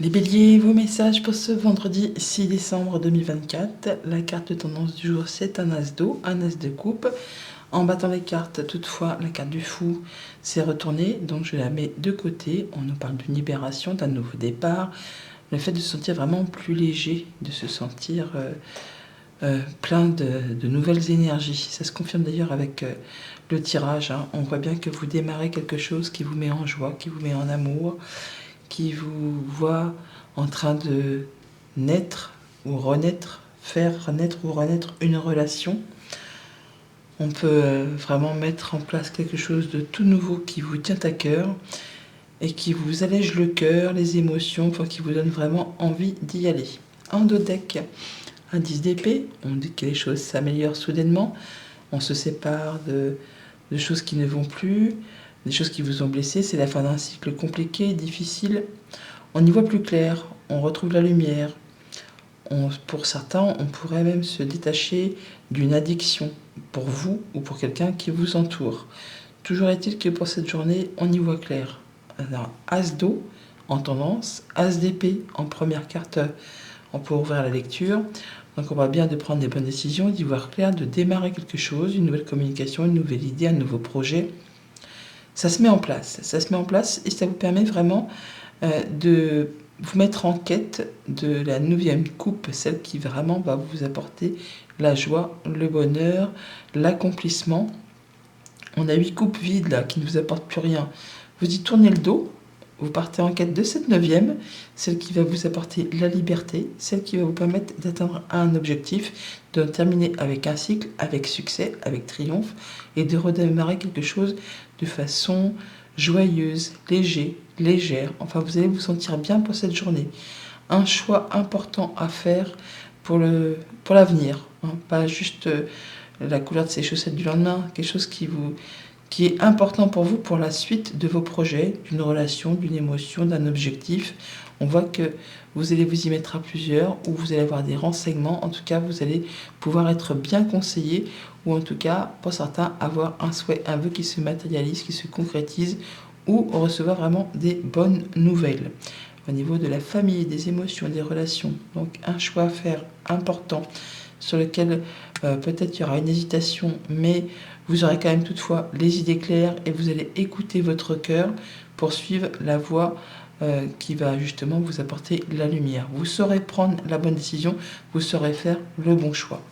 Les béliers, vos messages pour ce vendredi 6 décembre 2024. La carte de tendance du jour, c'est un as d'eau, un as de coupe. En battant les cartes, toutefois, la carte du fou s'est retournée, donc je la mets de côté. On nous parle d'une libération, d'un nouveau départ. Le fait de se sentir vraiment plus léger, de se sentir plein de nouvelles énergies. Ça se confirme d'ailleurs avec le tirage. On voit bien que vous démarrez quelque chose qui vous met en joie, qui vous met en amour, qui vous voit en train de naître ou renaître, faire naître ou renaître une relation. On peut vraiment mettre en place quelque chose de tout nouveau qui vous tient à cœur et qui vous allège le cœur, les émotions, enfin qui vous donne vraiment envie d'y aller. En dos deck, un 10 d'épée, on dit que les choses s'améliorent soudainement, on se sépare de choses qui ne vont plus, des choses qui vous ont blessé, c'est la fin d'un cycle compliqué, difficile. On y voit plus clair, on retrouve la lumière. Pour certains, on pourrait même se détacher d'une addiction, pour vous ou pour quelqu'un qui vous entoure. Toujours est-il que pour cette journée, on y voit clair. Alors, as d'eau en tendance, as d'épée en première carte, on peut ouvrir la lecture. Donc on va bien de prendre des bonnes décisions, d'y voir clair, de démarrer quelque chose, une nouvelle communication, une nouvelle idée, un nouveau projet. Ça se met en place, et ça vous permet vraiment de vous mettre en quête de la 9e coupe, celle qui vraiment va vous apporter la joie, le bonheur, l'accomplissement. On a 8 coupes vides là qui ne vous apportent plus rien. Vous y tournez le dos, vous partez en quête de cette 9e, celle qui va vous apporter la liberté, celle qui va vous permettre d'atteindre un objectif, de terminer avec un cycle, avec succès, avec triomphe, et de redémarrer quelque chose de façon joyeuse, légère. Enfin, vous allez vous sentir bien pour cette journée. Un choix important à faire pour l'avenir, pas juste la couleur de ses chaussettes du lendemain, quelque chose qui est important pour vous pour la suite de vos projets, d'une relation, d'une émotion, d'un objectif. On voit que vous allez vous y mettre à plusieurs, ou vous allez avoir des renseignements. En tout cas, vous allez pouvoir être bien conseillé, ou en tout cas, pour certains, avoir un souhait, un vœu qui se matérialise, qui se concrétise, ou recevoir vraiment des bonnes nouvelles. Au niveau de la famille, des émotions, des relations, donc un choix à faire important, sur lequel peut-être il y aura une hésitation, mais vous aurez quand même toutefois les idées claires et vous allez écouter votre cœur pour suivre la voie qui va justement vous apporter la lumière. Vous saurez prendre la bonne décision, vous saurez faire le bon choix.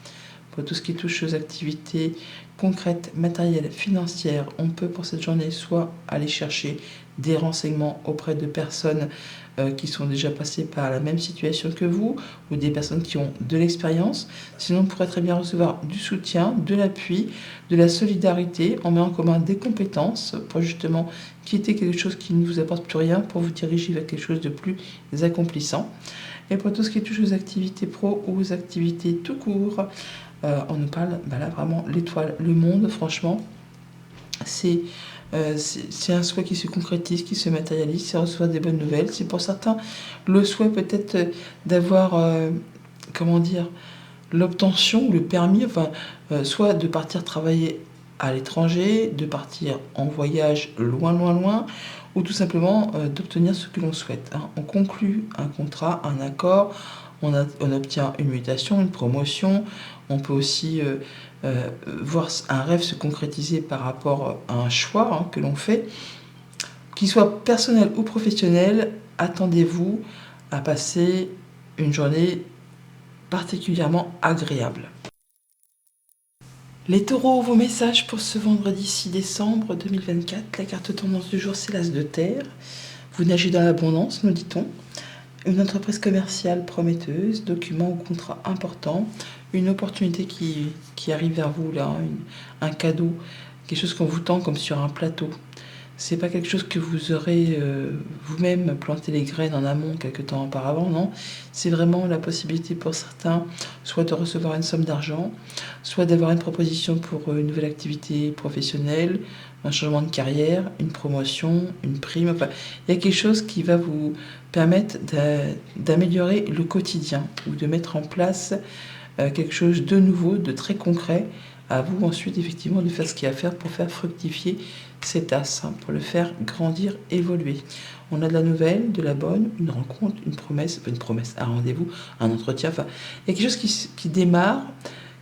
Pour tout ce qui touche aux activités concrètes, matérielles, financières, on peut pour cette journée soit aller chercher des renseignements auprès de personnes qui sont déjà passées par la même situation que vous, ou des personnes qui ont de l'expérience. Sinon, on pourrait très bien recevoir du soutien, de l'appui, de la solidarité. On met en commun des compétences pour justement quitter quelque chose qui ne vous apporte plus rien pour vous diriger vers quelque chose de plus accomplissant. Et pour tout ce qui touche aux activités pro ou aux activités tout court, on nous parle là vraiment l'étoile, le monde, franchement. C'est un souhait qui se concrétise, qui se matérialise, c'est recevoir des bonnes nouvelles. C'est pour certains le souhait peut-être d'avoir, l'obtention ou le permis, soit de partir travailler à l'étranger, de partir en voyage loin, ou tout simplement d'obtenir ce que l'on souhaite. On conclut un contrat, un accord, on obtient une mutation, une promotion. On peut aussi voir un rêve se concrétiser par rapport à un choix que l'on fait. Qu'il soit personnel ou professionnel, attendez-vous à passer une journée particulièrement agréable. Les taureaux, vos messages pour ce vendredi 6 décembre 2024. La carte tendance du jour, c'est l'as de terre. Vous nagez dans l'abondance, nous dit-on. Une entreprise commerciale prometteuse, document ou contrat important, une opportunité qui arrive vers vous, là, un cadeau, quelque chose qu'on vous tend comme sur un plateau. C'est pas quelque chose que vous aurez vous-même planté les graines en amont quelque temps auparavant, non. C'est vraiment la possibilité pour certains, soit de recevoir une somme d'argent, soit d'avoir une proposition pour une nouvelle activité professionnelle, un changement de carrière, une promotion, une prime. Enfin, il y a quelque chose qui va vous permettre d'améliorer le quotidien ou de mettre en place quelque chose de nouveau, de très concret, À vous ensuite effectivement de faire ce qu'il y a à faire pour faire fructifier cet as, hein, pour le faire grandir, évoluer. On a de la nouvelle, de la bonne, une rencontre, une promesse, un rendez-vous, un entretien, enfin, il y a quelque chose qui démarre,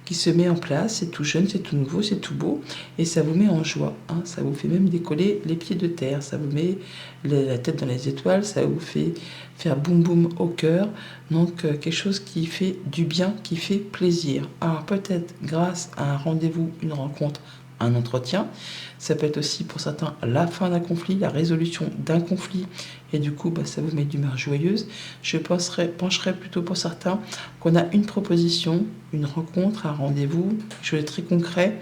qui se met en place, c'est tout jeune, c'est tout nouveau, c'est tout beau, et ça vous met en joie, hein, ça vous fait même décoller les pieds de terre, ça vous met la tête dans les étoiles, ça vous fait faire boum boum au cœur, donc quelque chose qui fait du bien, qui fait plaisir. Alors peut-être grâce à un rendez-vous, une rencontre, un entretien, ça peut être aussi pour certains la fin d'un conflit, la résolution d'un conflit, et du coup ça vous met d'humeur joyeuse. Je pencherais plutôt pour certains qu'on a une proposition, une rencontre, un rendez-vous, quelque chose de très concret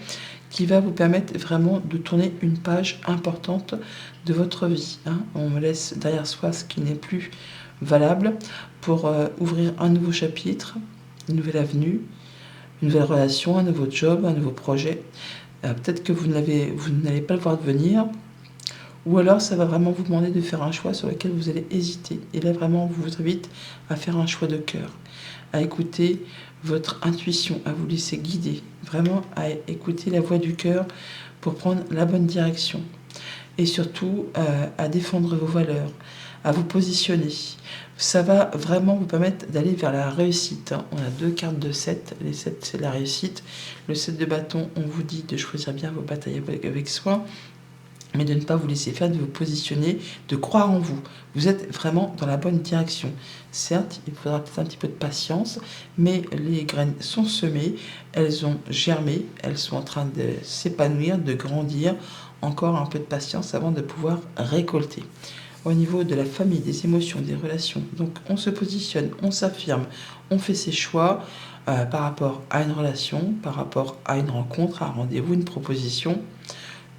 qui va vous permettre vraiment de tourner une page importante de votre vie, hein. On laisse derrière soi ce qui n'est plus valable pour ouvrir un nouveau chapitre, une nouvelle avenue, une nouvelle relation, un nouveau job, un nouveau projet. Peut-être que vous n'allez pas le voir venir, ou alors ça va vraiment vous demander de faire un choix sur lequel vous allez hésiter. Et là vraiment, on vous invite à faire un choix de cœur, à écouter votre intuition, à vous laisser guider, vraiment à écouter la voix du cœur pour prendre la bonne direction. Et surtout à défendre vos valeurs, à vous positionner. Ça va vraiment vous permettre d'aller vers la réussite, hein. On a 2 cartes de 7, les 7 c'est la réussite. Le 7 de bâton, on vous dit de choisir bien vos batailles avec soin, mais de ne pas vous laisser faire, de vous positionner, de croire en vous. Vous êtes vraiment dans la bonne direction. Certes, il faudra peut-être un petit peu de patience, mais les graines sont semées, elles ont germé, elles sont en train de s'épanouir, de grandir. Encore un peu de patience avant de pouvoir récolter. Au niveau de la famille, des émotions, des relations, donc on se positionne, on s'affirme, on fait ses choix par rapport à une relation, par rapport à une rencontre, à un rendez-vous, une proposition.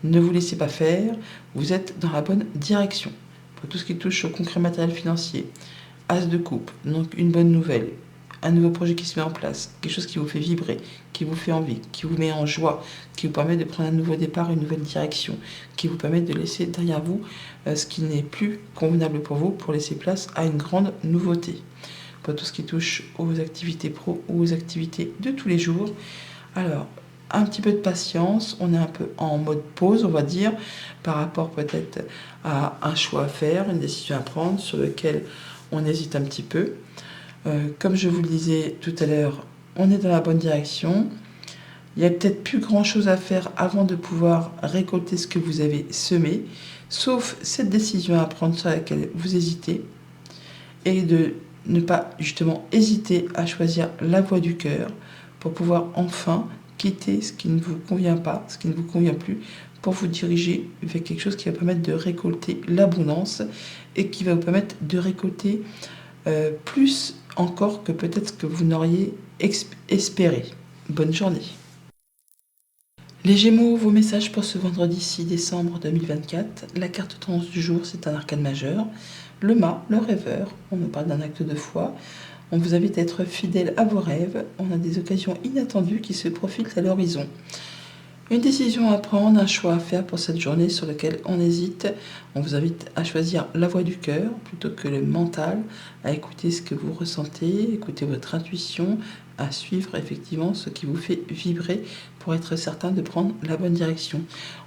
Ne vous laissez pas faire, vous êtes dans la bonne direction. Pour tout ce qui touche au concret matériel financier, as de coupe, donc une bonne nouvelle, un nouveau projet qui se met en place, quelque chose qui vous fait vibrer, qui vous fait envie, qui vous met en joie, qui vous permet de prendre un nouveau départ, une nouvelle direction, qui vous permet de laisser derrière vous ce qui n'est plus convenable pour vous, pour laisser place à une grande nouveauté. Pour tout ce qui touche aux activités pro ou aux activités de tous les jours, alors un petit peu de patience, on est un peu en mode pause, on va dire, par rapport peut-être à un choix à faire, une décision à prendre sur lequel on hésite un petit peu. Comme je vous le disais tout à l'heure, on est dans la bonne direction. Il n'y a peut-être plus grand-chose à faire avant de pouvoir récolter ce que vous avez semé, sauf cette décision à prendre sur laquelle vous hésitez, et de ne pas justement hésiter à choisir la voie du cœur pour pouvoir enfin quitter ce qui ne vous convient pas, ce qui ne vous convient plus, pour vous diriger vers quelque chose qui va permettre de récolter l'abondance et qui va vous permettre de récolter plus encore que peut-être que vous n'auriez espéré. Bonne journée. Les Gémeaux, vos messages pour ce vendredi 6 décembre 2024. La carte tendance du jour, c'est un arcane majeur. Le mât, le rêveur, on nous parle d'un acte de foi. On vous invite à être fidèle à vos rêves. On a des occasions inattendues qui se profilent à l'horizon. Une décision à prendre, un choix à faire pour cette journée sur lequel on hésite. On vous invite à choisir la voie du cœur plutôt que le mental, à écouter ce que vous ressentez, écouter votre intuition, à suivre effectivement ce qui vous fait vibrer pour être certain de prendre la bonne direction.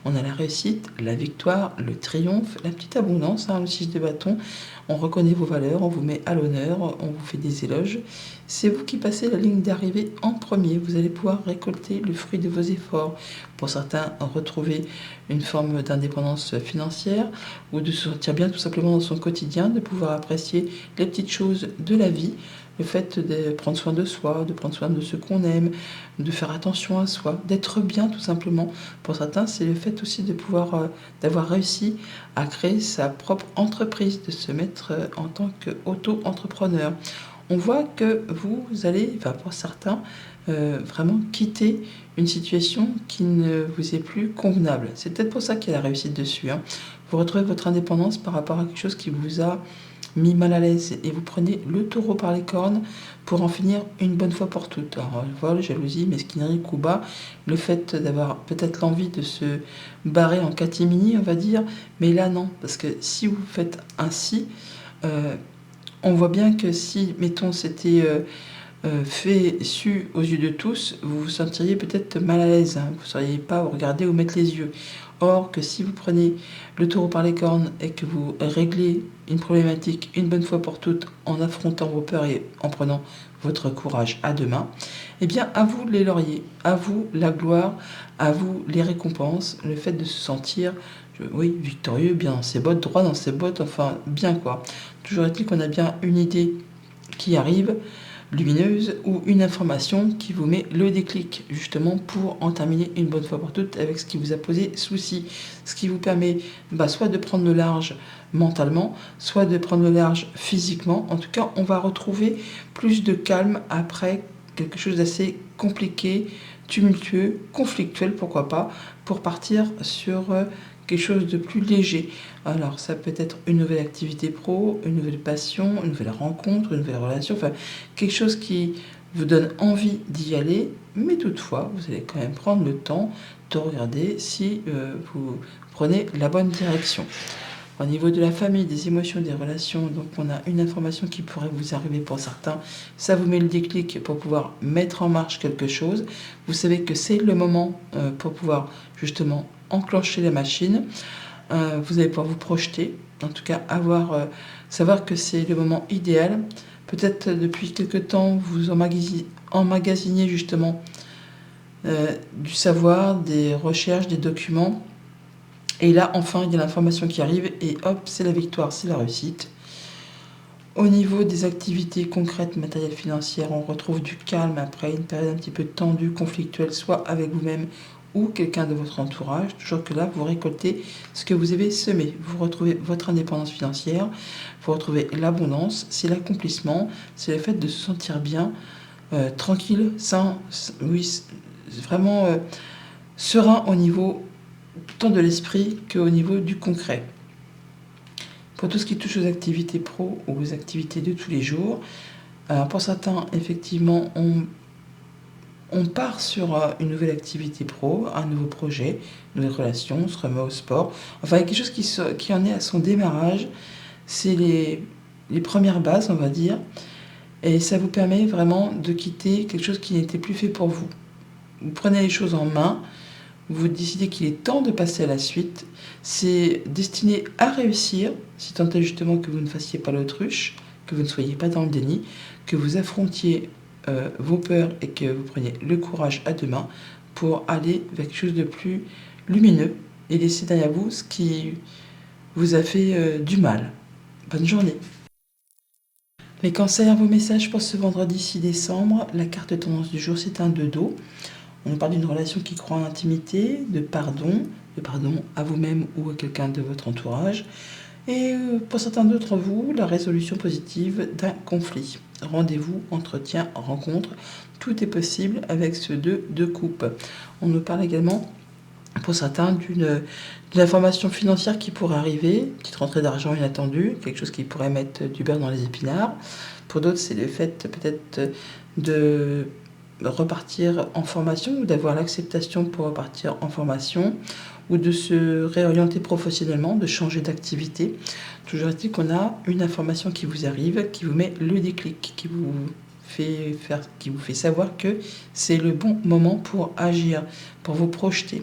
On a la réussite, la victoire, le triomphe, la petite abondance, le 6 de bâton. On reconnaît vos valeurs, on vous met à l'honneur, on vous fait des éloges. C'est vous qui passez la ligne d'arrivée en premier. Vous allez pouvoir récolter le fruit de vos efforts. Pour certains, retrouver une forme d'indépendance financière ou de se sentir bien tout simplement dans son quotidien, de pouvoir apprécier les petites choses de la vie, le fait de prendre soin de soi, de prendre soin de ceux qu'on aime, de faire attention à soi, d'être bien tout simplement. Pour certains, c'est le fait aussi de pouvoir, d'avoir réussi à créer sa propre entreprise, de se mettre en tant qu'auto-entrepreneur. On voit que vous allez, enfin pour certains, vraiment quitter une situation qui ne vous est plus convenable. C'est peut-être pour ça qu'il y a la réussite dessus, hein. Vous retrouvez votre indépendance par rapport à quelque chose qui vous a mis mal à l'aise et vous prenez le taureau par les cornes pour en finir une bonne fois pour toutes. Alors, vol, jalousie, mesquinerie, coup bas, le fait d'avoir peut-être l'envie de se barrer en catimini, on va dire, mais là non, parce que si vous faites ainsi, on voit bien que si, mettons, c'était fait su aux yeux de tous, vous vous sentiriez peut-être mal à l'aise, hein. Vous ne sauriez pas où regarder, où mettre les yeux. Or que si vous prenez le taureau par les cornes et que vous réglez une problématique une bonne fois pour toutes en affrontant vos peurs et en prenant votre courage à deux mains, eh bien à vous les lauriers, à vous la gloire, à vous les récompenses, le fait de se sentir, oui, victorieux, bien dans ses bottes, droit dans ses bottes, enfin bien quoi. Toujours est-il qu'on a bien une idée qui arrive, lumineuse, ou une information qui vous met le déclic, justement pour en terminer une bonne fois pour toutes avec ce qui vous a posé souci. Ce qui vous permet soit de prendre le large mentalement, soit de prendre le large physiquement. En tout cas, on va retrouver plus de calme après quelque chose d'assez compliqué, tumultueux, conflictuel, pourquoi pas, pour partir sur quelque chose de plus léger. Alors, ça peut être une nouvelle activité pro, une nouvelle passion, une nouvelle rencontre, une nouvelle relation, enfin, quelque chose qui vous donne envie d'y aller, mais toutefois, vous allez quand même prendre le temps de regarder si vous prenez la bonne direction. Au niveau de la famille, des émotions, des relations, donc on a une information qui pourrait vous arriver pour certains. Ça vous met le déclic pour pouvoir mettre en marche quelque chose. Vous savez que c'est le moment pour pouvoir justement enclencher la machine. Vous allez pouvoir vous projeter, en tout cas savoir que c'est le moment idéal. Peut-être depuis quelque temps, vous emmagasinez justement du savoir, des recherches, des documents. Et là, enfin, il y a l'information qui arrive et hop, c'est la victoire, c'est la réussite. Au niveau des activités concrètes, matérielles, financières, on retrouve du calme après une période un petit peu tendue, conflictuelle, soit avec vous-même ou quelqu'un de votre entourage. Toujours que là, vous récoltez ce que vous avez semé. Vous retrouvez votre indépendance financière, vous retrouvez l'abondance, c'est l'accomplissement, c'est le fait de se sentir bien, tranquille, sain, oui, vraiment serein au niveau tant de l'esprit qu'au niveau du concret. Pour tout ce qui touche aux activités pro ou aux activités de tous les jours, pour certains, effectivement, on part sur une nouvelle activité pro, un nouveau projet, une nouvelle relation, on se remet au sport. Enfin, quelque chose qui en est à son démarrage, c'est les premières bases, on va dire, et ça vous permet vraiment de quitter quelque chose qui n'était plus fait pour vous. Vous prenez les choses en main, vous décidez qu'il est temps de passer à la suite. C'est destiné à réussir, si tant est justement que vous ne fassiez pas l'autruche, que vous ne soyez pas dans le déni, que vous affrontiez vos peurs et que vous preniez le courage à deux mains pour aller vers quelque chose de plus lumineux et laisser derrière vous ce qui vous a fait du mal. Bonne journée. Les cancers, vos messages pour ce vendredi 6 décembre. La carte tendance du jour, c'est un 2 d'eau. On parle d'une relation qui croit en l'intimité, de pardon à vous-même ou à quelqu'un de votre entourage. Et pour certains d'entre vous, la résolution positive d'un conflit. Rendez-vous, entretien, rencontre, tout est possible avec ce 2 de coupe. On nous parle également, pour certains, d'une information financière qui pourrait arriver, petite rentrée d'argent inattendue, quelque chose qui pourrait mettre du beurre dans les épinards. Pour d'autres, c'est le fait peut-être de repartir en formation ou d'avoir l'acceptation pour repartir en formation ou de se réorienter professionnellement, de changer d'activité. Toujours est-il qu'on a une information qui vous arrive, qui vous met le déclic, qui vous fait savoir que c'est le bon moment pour agir, pour vous projeter.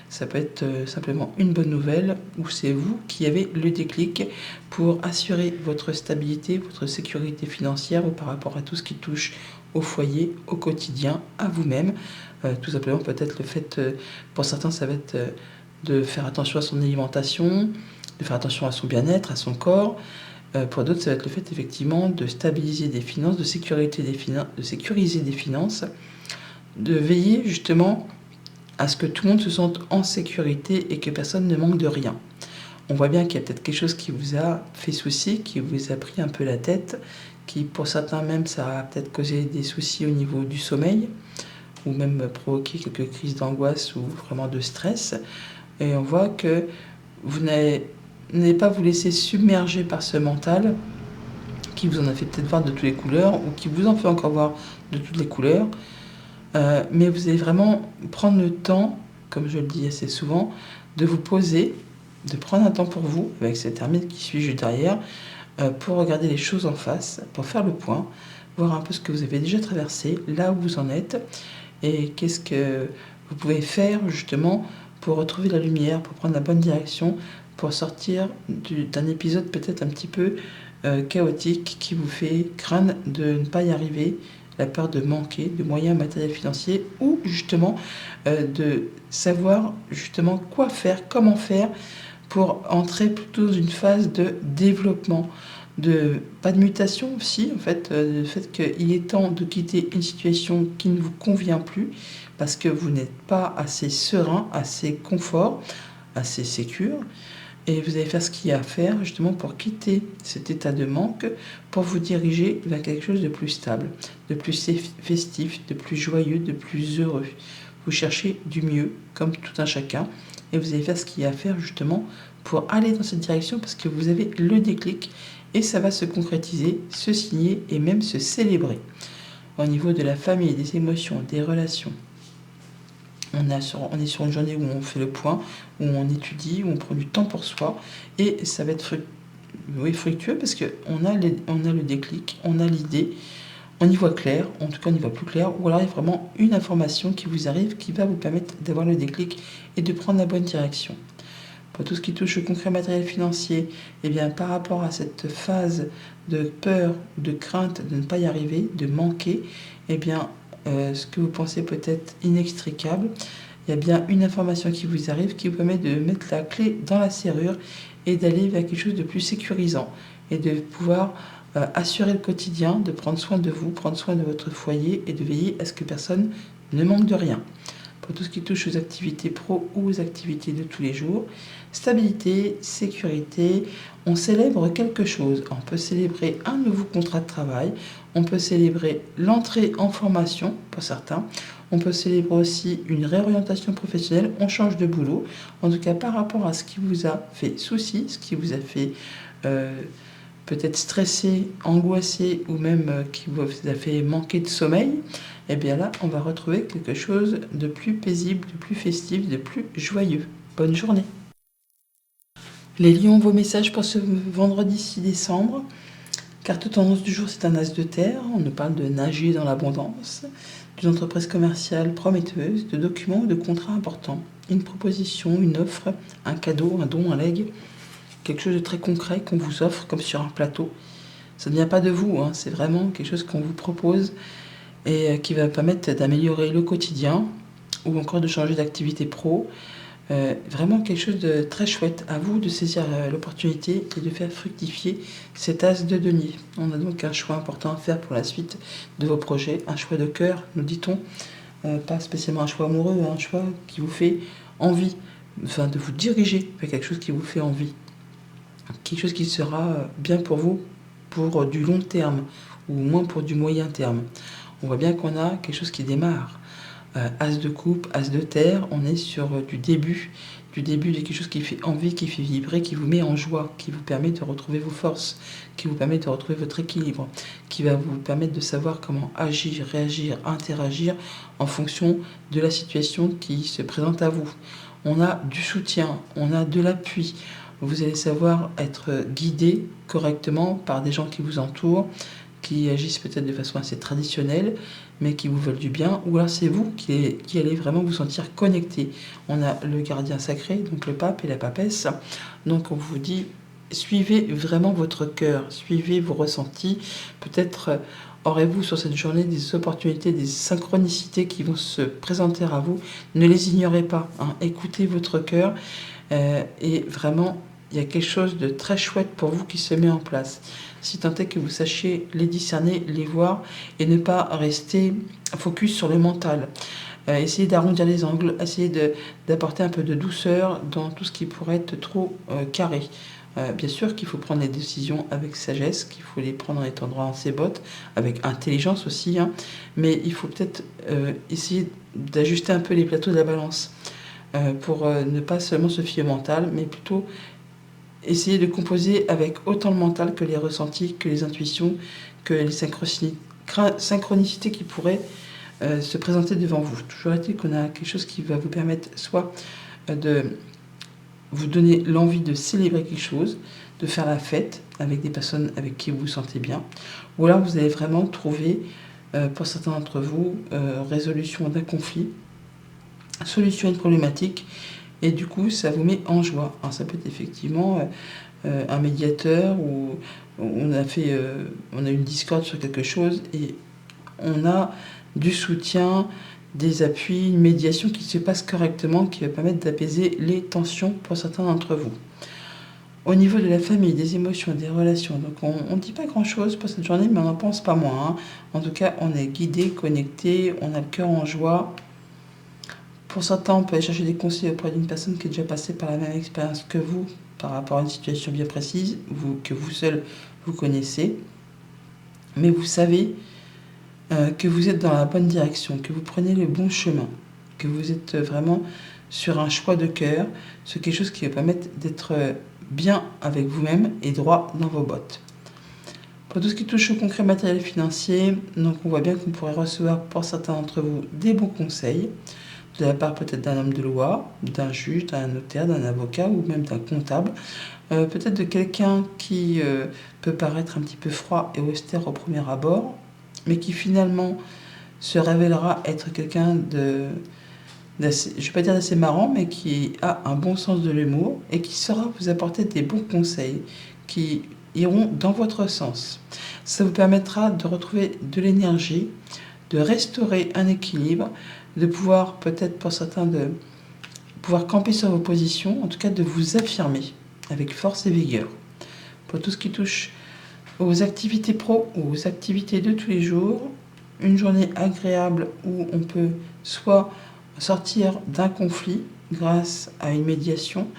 Ça peut être simplement une bonne nouvelle ou c'est vous qui avez le déclic pour assurer votre stabilité, votre sécurité financière ou par rapport à tout ce qui touche au foyer, au quotidien, à vous-même. Tout simplement peut-être le fait, pour certains ça va être de faire attention à son alimentation, de faire attention à son bien-être, à son corps. Pour d'autres ça va être le fait effectivement de stabiliser des finances, de sécuriser des finances, de veiller justement à ce que tout le monde se sente en sécurité et que personne ne manque de rien. On voit bien qu'il y a peut-être quelque chose qui vous a fait souci, qui vous a pris un peu la tête, qui pour certains même ça a peut-être causé des soucis au niveau du sommeil, ou même provoqué quelques crises d'angoisse ou vraiment de stress. Et on voit que vous n'allez pas vous laisser submerger par ce mental qui vous en a fait peut-être voir de toutes les couleurs ou qui vous en fait encore voir de toutes les couleurs. Mais vous allez vraiment prendre le temps, comme je le dis assez souvent, de vous poser, de prendre un temps pour vous, avec cette ermite qui suit juste derrière, pour regarder les choses en face, pour faire le point, voir un peu ce que vous avez déjà traversé, là où vous en êtes, et qu'est-ce que vous pouvez faire justement pour retrouver la lumière, pour prendre la bonne direction, pour sortir d'un épisode peut-être un petit peu chaotique qui vous fait craindre de ne pas y arriver, la peur de manquer de moyens matériels financiers, ou justement de savoir justement quoi faire, comment faire pour entrer plutôt dans une phase de développement, pas de mutation aussi, en fait, le fait qu'il est temps de quitter une situation qui ne vous convient plus, parce que vous n'êtes pas assez serein, assez confort, assez sécure, et vous allez faire ce qu'il y a à faire justement pour quitter cet état de manque, pour vous diriger vers quelque chose de plus stable, de plus festif, de plus joyeux, de plus heureux. Vous cherchez du mieux, comme tout un chacun, et vous allez faire ce qu'il y a à faire justement pour aller dans cette direction, parce que vous avez le déclic, et ça va se concrétiser, se signer et même se célébrer. Au niveau de la famille, des émotions, des relations, on est sur une journée où on fait le point, où on étudie, où on prend du temps pour soi, et ça va être fructueux parce qu'on a le déclic, on a l'idée, on y voit clair, en tout cas on y voit plus clair, ou alors il y a vraiment une information qui vous arrive qui va vous permettre d'avoir le déclic et de prendre la bonne direction. Pour tout ce qui touche au concret matériel financier, eh bien, par rapport à cette phase de peur, de crainte de ne pas y arriver, de manquer, eh bien, ce que vous pensez peut-être inextricable, il y a bien une information qui vous arrive qui vous permet de mettre la clé dans la serrure et d'aller vers quelque chose de plus sécurisant et de pouvoir assurer le quotidien, de prendre soin de vous, prendre soin de votre foyer et de veiller à ce que personne ne manque de rien. Pour tout ce qui touche aux activités pro ou aux activités de tous les jours, stabilité, sécurité, on célèbre quelque chose. On peut célébrer un nouveau contrat de travail, on peut célébrer l'entrée en formation pour certains, on peut célébrer aussi une réorientation professionnelle, on change de boulot. En tout cas, par rapport à ce qui vous a fait souci, ce qui vous a fait peut-être stressé, angoissé, ou même qui vous a fait manquer de sommeil, et bien là, on va retrouver quelque chose de plus paisible, de plus festif, de plus joyeux. Bonne journée. Les lions, vos messages pour ce vendredi 6 décembre. Carte tendance du jour, c'est un as de terre. On nous parle de nager dans l'abondance, d'une entreprise commerciale prometteuse, de documents ou de contrats importants. Une proposition, une offre, un cadeau, un don, un legs. Quelque chose de très concret qu'on vous offre comme sur un plateau. Ça ne vient pas de vous, hein, c'est vraiment quelque chose qu'on vous propose et qui va permettre d'améliorer le quotidien ou encore de changer d'activité pro. Vraiment quelque chose de très chouette. À vous de saisir l'opportunité et de faire fructifier cet as de denier. On a donc un choix important à faire pour la suite de vos projets, un choix de cœur, nous dit-on, pas spécialement un choix amoureux, un choix qui vous fait envie, enfin de vous diriger vers quelque chose qui vous fait envie, quelque chose qui sera bien pour vous pour du long terme ou moins pour du moyen terme. On voit bien qu'on a quelque chose qui démarre. As de coupe, as de terre, on est sur du début de quelque chose qui fait envie, qui fait vibrer, qui vous met en joie, qui vous permet de retrouver vos forces, qui vous permet de retrouver votre équilibre, qui va vous permettre de savoir comment agir, réagir, interagir en fonction de la situation qui se présente à vous. On a du soutien, on a de l'appui. Vous allez savoir être guidé correctement par des gens qui vous entourent, qui agissent peut-être de façon assez traditionnelle, mais qui vous veulent du bien, ou alors c'est vous qui allez vraiment vous sentir connecté. On a le gardien sacré, donc le pape et la papesse, donc on vous dit, suivez vraiment votre cœur, suivez vos ressentis, peut-être aurez-vous sur cette journée des opportunités, des synchronicités qui vont se présenter à vous, ne les ignorez pas, hein. Écoutez votre cœur, et vraiment, il y a quelque chose de très chouette pour vous qui se met en place. Si tant est que vous sachiez les discerner, les voir, et ne pas rester focus sur le mental. Essayez d'arrondir les angles, essayez d'apporter un peu de douceur dans tout ce qui pourrait être trop carré. Bien sûr qu'il faut prendre les décisions avec sagesse, qu'il faut les prendre en étant droit dans ses bottes, avec intelligence aussi, hein, mais il faut peut-être essayer d'ajuster un peu les plateaux de la balance pour ne pas seulement se fier au mental, mais plutôt essayer de composer avec autant le mental que les ressentis, que les intuitions, que les synchronicités qui pourraient se présenter devant vous. Toujours est-il qu'on a quelque chose qui va vous permettre soit de vous donner l'envie de célébrer quelque chose, de faire la fête avec des personnes avec qui vous vous sentez bien. Ou alors vous allez vraiment trouver, pour certains d'entre vous, résolution d'un conflit, solution à une problématique, et du coup ça vous met en joie. Alors ça peut être effectivement un médiateur où on a une discorde sur quelque chose et on a du soutien, des appuis, une médiation qui se passe correctement, qui va permettre d'apaiser les tensions pour certains d'entre vous. Au niveau de la famille, des émotions, des relations, donc on ne dit pas grand-chose pour cette journée, mais on n'en pense pas moins, hein. En tout cas, on est guidé, connecté, on a le cœur en joie. Pour certains, on peut aller chercher des conseils auprès d'une personne qui est déjà passée par la même expérience que vous, par rapport à une situation bien précise, que vous seul vous connaissez. Mais vous savez que vous êtes dans la bonne direction, que vous prenez le bon chemin, que vous êtes vraiment sur un choix de cœur, sur quelque chose qui va permettre d'être bien avec vous-même et droit dans vos bottes. Pour tout ce qui touche au concret matériel financier, donc on voit bien qu'on pourrait recevoir pour certains d'entre vous des bons conseils, de la part peut-être d'un homme de loi, d'un juge, d'un notaire, d'un avocat ou même d'un comptable, peut-être de quelqu'un qui peut paraître un petit peu froid et austère au premier abord, mais qui finalement se révélera être quelqu'un je ne vais pas dire d'assez marrant, mais qui a un bon sens de l'humour et qui saura vous apporter des bons conseils qui iront dans votre sens. Ça vous permettra de retrouver de l'énergie, de restaurer un équilibre, de pouvoir peut-être pour certains de pouvoir camper sur vos positions, en tout cas de vous affirmer avec force et vigueur. Pour tout ce qui touche aux activités pro ou aux activités de tous les jours, une journée agréable où on peut soit sortir d'un conflit grâce à une médiation,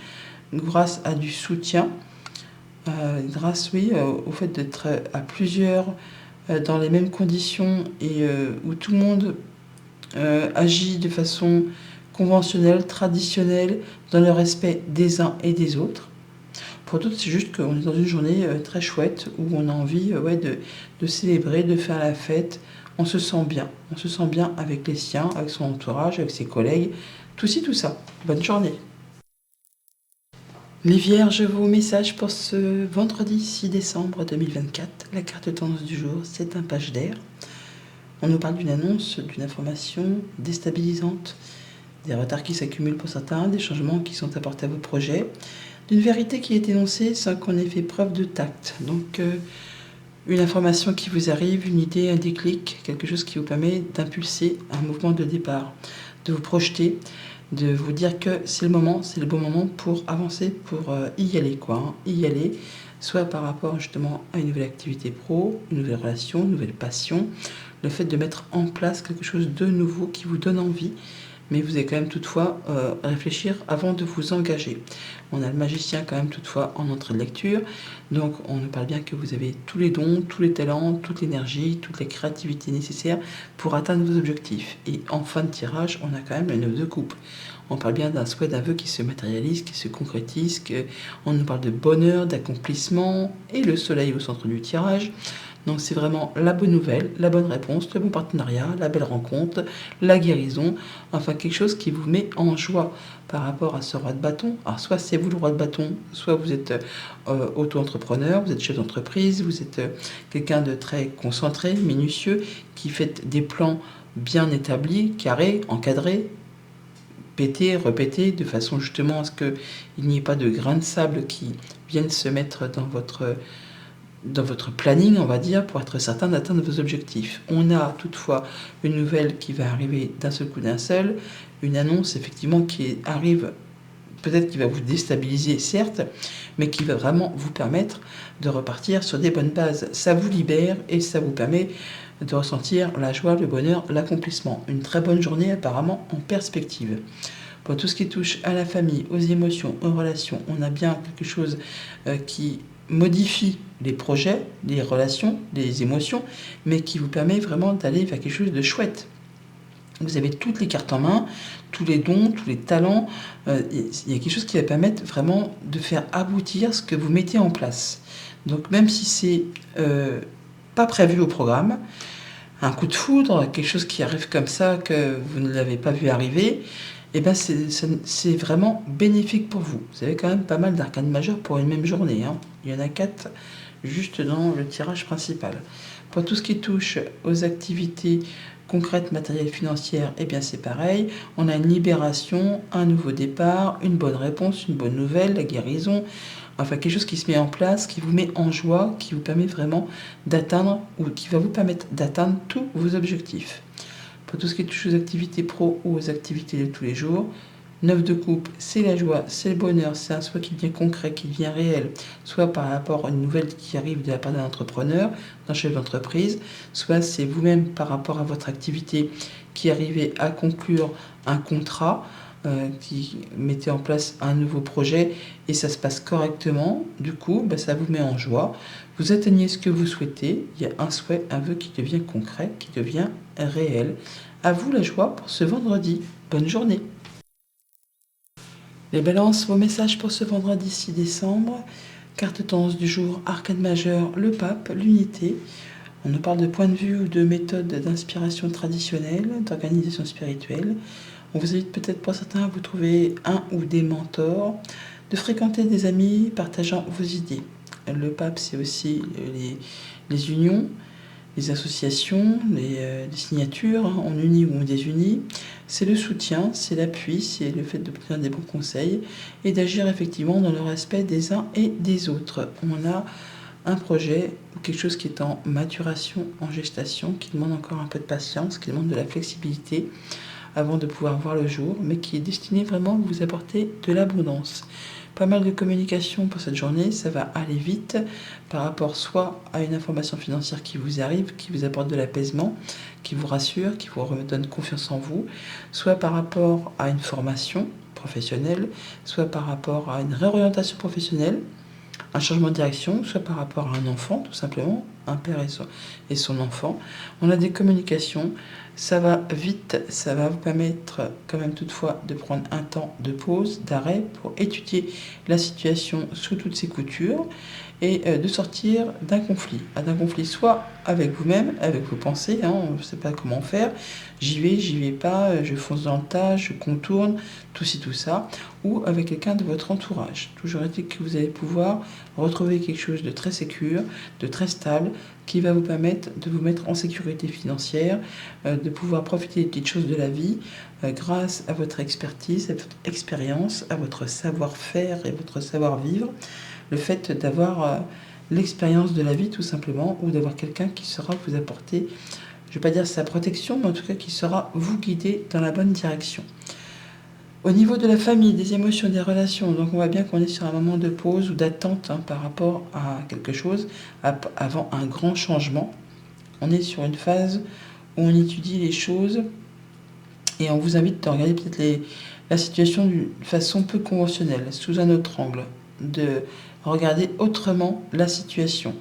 grâce à du soutien, grâce au fait d'être à plusieurs dans les mêmes conditions et où tout le monde agit de façon conventionnelle, traditionnelle, dans le respect des uns et des autres. Pour d'autres, c'est juste qu'on est dans une journée très chouette où on a envie de célébrer, de faire la fête. On se sent bien. On se sent bien avec les siens, avec son entourage, avec ses collègues. Tout ci, tout ça. Bonne journée. Les Vierges, vos messages pour ce vendredi 6 décembre 2024. La carte tendance du jour, c'est un page d'air. On nous parle d'une annonce, d'une information déstabilisante, des retards qui s'accumulent pour certains, des changements qui sont apportés à vos projets, d'une vérité qui est énoncée sans qu'on ait fait preuve de tact. Donc, une information qui vous arrive, une idée, un déclic, quelque chose qui vous permet d'impulser un mouvement de départ, de vous projeter, de vous dire que c'est le moment, c'est le bon moment pour avancer, pour y aller, y aller, soit par rapport justement à une nouvelle activité pro, une nouvelle relation, une nouvelle passion, le fait de mettre en place quelque chose de nouveau qui vous donne envie, mais vous allez quand même toutefois réfléchir avant de vous engager. On a le magicien quand même toutefois en entrée de lecture, donc on nous parle bien que vous avez tous les dons, tous les talents, toute l'énergie, toute la créativité nécessaire pour atteindre vos objectifs. Et en fin de tirage, on a quand même le 9 de coupe. On parle bien d'un souhait, d'un vœu qui se matérialise, qui se concrétise, on nous parle de bonheur, d'accomplissement, et le soleil au centre du tirage. Donc c'est vraiment la bonne nouvelle, la bonne réponse, le bon partenariat, la belle rencontre, la guérison, enfin quelque chose qui vous met en joie par rapport à ce roi de bâton. Alors soit c'est vous le roi de bâton, soit vous êtes auto-entrepreneur, vous êtes chef d'entreprise, vous êtes quelqu'un de très concentré, minutieux, qui fait des plans bien établis, carrés, encadrés, pétés, répétés, de façon justement à ce qu'il n'y ait pas de grains de sable qui viennent se mettre dans votre planning, on va dire, pour être certain d'atteindre vos objectifs. On a toutefois une nouvelle qui va arriver d'un seul coup, d'un seul, une annonce effectivement qui arrive, peut-être qui va vous déstabiliser, certes, mais qui va vraiment vous permettre de repartir sur des bonnes bases. Ça vous libère et ça vous permet de ressentir la joie, le bonheur, l'accomplissement. Une très bonne journée apparemment en perspective. Pour tout ce qui touche à la famille, aux émotions, aux relations, on a bien quelque chose qui modifie les projets, les relations, les émotions, mais qui vous permet vraiment d'aller vers quelque chose de chouette. Vous avez toutes les cartes en main, tous les dons, tous les talents. Il y a quelque chose qui va permettre vraiment de faire aboutir ce que vous mettez en place. Donc même si c'est pas prévu au programme, un coup de foudre, quelque chose qui arrive comme ça que vous ne l'avez pas vu arriver, et ben c'est vraiment bénéfique pour vous. Vous avez quand même pas mal d'arcanes majeures pour une même journée, hein. Il y en a 4 juste dans le tirage principal. Pour tout ce qui touche aux activités concrètes, matérielles, financières, eh bien c'est pareil. On a une libération, un nouveau départ, une bonne réponse, une bonne nouvelle, la guérison. Enfin, quelque chose qui se met en place, qui vous met en joie, qui vous permet vraiment d'atteindre, ou qui va vous permettre d'atteindre tous vos objectifs. Pour tout ce qui touche aux activités pro ou aux activités de tous les jours, 9 de coupe, c'est la joie, c'est le bonheur, c'est un souhait qui devient concret, qui devient réel, soit par rapport à une nouvelle qui arrive de la part d'un entrepreneur, d'un chef d'entreprise, soit c'est vous-même par rapport à votre activité qui arrivez à conclure un contrat, qui mettez en place un nouveau projet et ça se passe correctement. Du coup, ça vous met en joie. Vous atteignez ce que vous souhaitez. Il y a un souhait, un vœu qui devient concret, qui devient réel. À vous la joie pour ce vendredi. Bonne journée. Les balances, vos messages pour ce vendredi 6 décembre. Carte tendance du jour, arcane majeure, le pape, l'unité. On nous parle de point de vue ou de méthode d'inspiration traditionnelle, d'organisation spirituelle. On vous invite peut-être pour certains à vous trouver un ou des mentors, de fréquenter des amis partageant vos idées. Le pape, c'est aussi les unions, les associations, les signatures, hein, on unit ou on désunit. C'est le soutien, c'est l'appui, c'est le fait d'obtenir des bons conseils et d'agir effectivement dans le respect des uns et des autres. On a un projet ou quelque chose qui est en maturation, en gestation, qui demande encore un peu de patience, qui demande de la flexibilité avant de pouvoir voir le jour, mais qui est destiné vraiment à vous apporter de l'abondance. Pas mal de communication pour cette journée, ça va aller vite par rapport soit à une information financière qui vous arrive, qui vous apporte de l'apaisement, qui vous rassure, qui vous redonne confiance en vous, soit par rapport à une formation professionnelle, soit par rapport à une réorientation professionnelle, un changement de direction, soit par rapport à un enfant, tout simplement, un père et son enfant. On a des communications, ça va vite, ça va vous permettre quand même toutefois de prendre un temps de pause, d'arrêt, pour étudier la situation sous toutes ses coutures et de sortir d'un conflit soit avec vous-même, avec vos pensées, hein, on ne sait pas comment faire, j'y vais pas, je fonce dans le tas, je contourne, tout ci, tout ça, ou avec quelqu'un de votre entourage. Toujours est-il que vous allez pouvoir retrouver quelque chose de très sécure, de très stable, qui va vous permettre de vous mettre en sécurité financière, de pouvoir profiter des petites choses de la vie grâce à votre expertise, à votre expérience, à votre savoir-faire et votre savoir-vivre. Le fait d'avoir l'expérience de la vie tout simplement, ou d'avoir quelqu'un qui saura vous apporter, je ne vais pas dire sa protection, mais en tout cas qui saura vous guider dans la bonne direction. Au niveau de la famille, des émotions, des relations, donc on voit bien qu'on est sur un moment de pause ou d'attente par rapport à quelque chose, avant un grand changement. On est sur une phase où on étudie les choses et on vous invite à regarder peut-être la situation d'une façon peu conventionnelle, sous un autre angle, de regarder autrement la situation.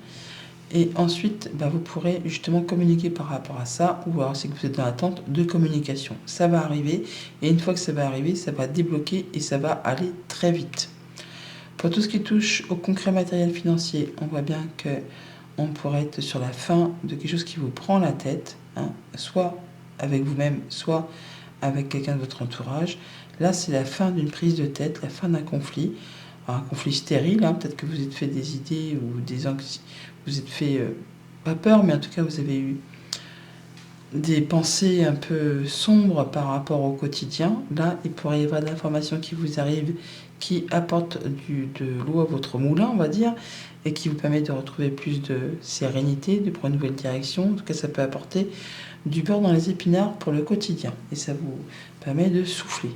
Et ensuite, vous pourrez justement communiquer par rapport à ça, ou alors c'est que vous êtes dans l'attente de communication. Ça va arriver, et une fois que ça va arriver, ça va débloquer et ça va aller très vite. Pour tout ce qui touche au concret matériel financier, on voit bien qu'on pourrait être sur la fin de quelque chose qui vous prend la tête, hein, soit avec vous-même, soit avec quelqu'un de votre entourage. Là, c'est la fin d'une prise de tête, la fin d'un conflit. Alors, un conflit stérile, hein, peut-être que vous êtes fait des idées ou vous êtes fait, pas peur, mais en tout cas vous avez eu des pensées un peu sombres par rapport au quotidien. Là, il pourrait y avoir de l'information qui vous arrive, qui apporte de l'eau à votre moulin, on va dire, et qui vous permet de retrouver plus de sérénité, de prendre une nouvelle direction. En tout cas, ça peut apporter du beurre dans les épinards pour le quotidien, et ça vous permet de souffler.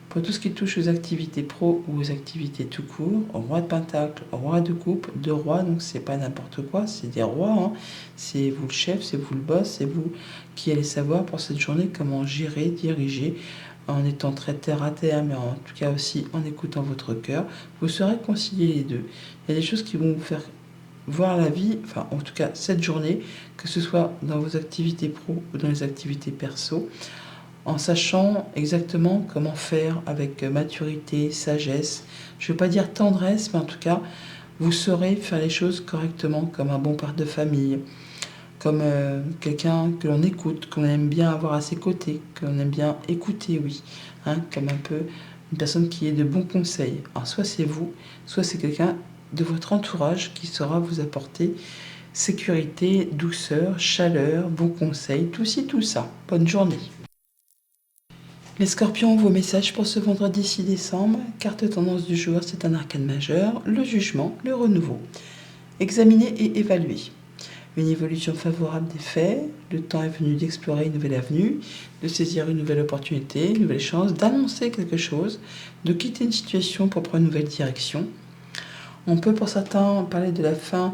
Pour tout ce qui touche aux activités pro ou aux activités tout court, roi de pentacle, roi de coupe, deux rois, donc c'est pas n'importe quoi, c'est des rois, hein. C'est vous le chef, c'est vous le boss, c'est vous qui allez savoir pour cette journée comment gérer, diriger, en étant très terre à terre, mais en tout cas aussi en écoutant votre cœur. Vous saurez concilier les deux. Il y a des choses qui vont vous faire voir la vie, enfin en tout cas cette journée, que ce soit dans vos activités pro ou dans les activités perso, en sachant exactement comment faire avec maturité, sagesse. Je ne veux pas dire tendresse, mais en tout cas, vous saurez faire les choses correctement, comme un bon père de famille, comme quelqu'un que l'on écoute, qu'on aime bien avoir à ses côtés, que l'on aime bien écouter, oui, hein, comme un peu une personne qui est de bons conseils. Alors soit c'est vous, soit c'est quelqu'un de votre entourage qui saura vous apporter sécurité, douceur, chaleur, bons conseils, tout ci, tout ça. Bonne journée. Les scorpions, vos messages pour ce vendredi 6 décembre. Carte tendance du jour, c'est un arcane majeur, le jugement, le renouveau. Examiner et évaluer. Une évolution favorable des faits, le temps est venu d'explorer une nouvelle avenue, de saisir une nouvelle opportunité, une nouvelle chance, d'annoncer quelque chose, de quitter une situation pour prendre une nouvelle direction. On peut pour certains parler de la fin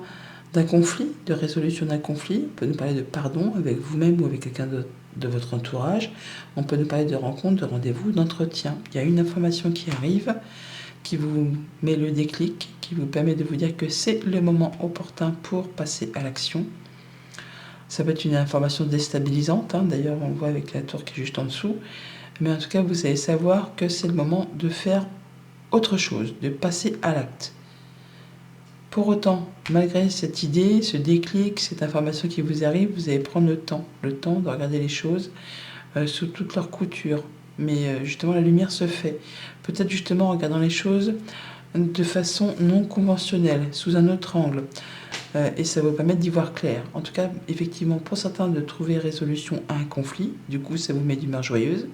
d'un conflit, de résolution d'un conflit. On peut nous parler de pardon avec vous-même ou avec quelqu'un de votre entourage. On peut nous parler de rencontre, de rendez-vous, d'entretien. Il y a une information qui arrive, qui vous met le déclic, qui vous permet de vous dire que c'est le moment opportun pour passer à l'action. Ça peut être une information déstabilisante, hein. D'ailleurs on le voit avec la tour qui est juste en dessous. Mais en tout cas, vous allez savoir que c'est le moment de faire autre chose, de passer à l'acte. Pour autant, malgré cette idée, ce déclic, cette information qui vous arrive, vous allez prendre le temps de regarder les choses sous toute leur couture. Mais justement, la lumière se fait. Peut-être justement en regardant les choses de façon non conventionnelle, sous un autre angle. Et ça va vous permettre d'y voir clair. En tout cas, effectivement, pour certains, de trouver résolution à un conflit. Du coup, ça vous met d'humeur joyeuse.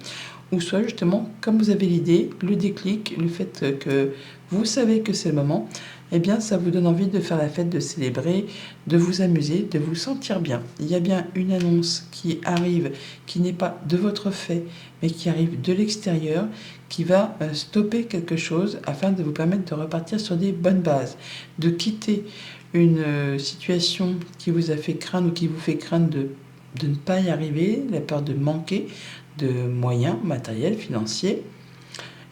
Ou soit justement, comme vous avez l'idée, le déclic, le fait que vous savez que c'est le moment, eh bien, ça vous donne envie de faire la fête, de célébrer, de vous amuser, de vous sentir bien. Il y a bien une annonce qui arrive, qui n'est pas de votre fait, mais qui arrive de l'extérieur, qui va stopper quelque chose afin de vous permettre de repartir sur des bonnes bases, de quitter une situation qui vous a fait craindre ou qui vous fait craindre de ne pas y arriver, la peur de manquer de moyens matériels, financiers.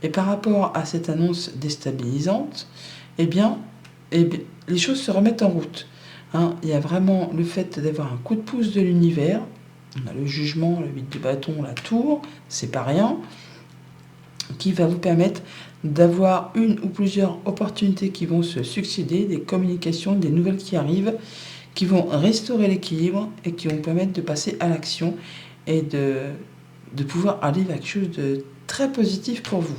Et par rapport à cette annonce déstabilisante, eh bien, les choses se remettent en route. Hein. Il y a vraiment le fait d'avoir un coup de pouce de l'univers. On a le jugement, le 8 de bâton, la tour, c'est pas rien, qui va vous permettre d'avoir une ou plusieurs opportunités qui vont se succéder, des communications, des nouvelles qui arrivent, qui vont restaurer l'équilibre et qui vont permettre de passer à l'action et de pouvoir aller vers quelque chose de très positif pour vous.